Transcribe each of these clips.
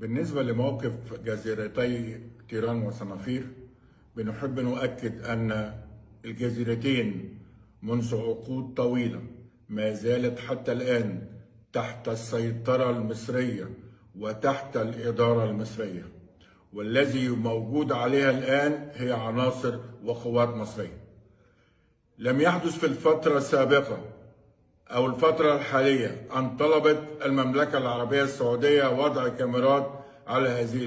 بالنسبة لموقف جزيرتي تيران وصنافير، بنحب نؤكد أن الجزيرتين منذ عقود طويلة ما زالت حتى الآن تحت السيطرة المصرية وتحت الإدارة المصرية، والذي موجود عليها الآن هي عناصر وقوات مصرية. لم يحدث في الفترة السابقة أو الفترة الحالية أن طلبت المملكة العربية السعودية وضع كاميرات على هذه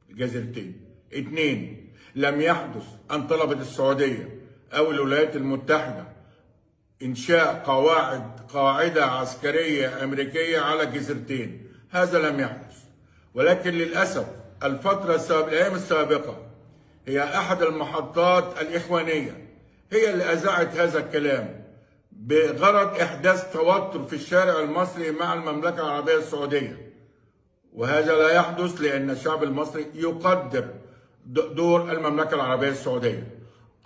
الجزيرتين. 2. لم يحدث أن طلبت السعودية أو الولايات المتحدة إنشاء قاعدة عسكرية أمريكية على الجزيرتين. هذا لم يحدث، ولكن للأسف الأيام السابقة هي أحد المحطات الإخوانية هي اللي أذاعت هذا الكلام بغرض إحداث توتر في الشارع المصري مع المملكة العربية السعودية، وهذا لا يحدث لأن الشعب المصري يقدر دور المملكة العربية السعودية.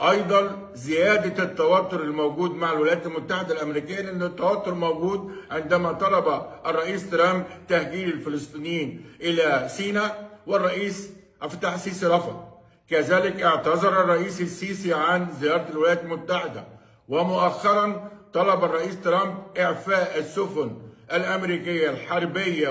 أيضا زيادة التوتر الموجود مع الولايات المتحدة الأمريكية، لأن التوتر موجود عندما طلب الرئيس ترامب تهجير الفلسطينيين إلى سيناء والرئيس عبد الفتاح السيسي رفض. كذلك اعتذر الرئيس السيسي عن زيارة الولايات المتحدة، ومؤخرا طلب الرئيس ترامب إعفاء السفن الأمريكية الحربية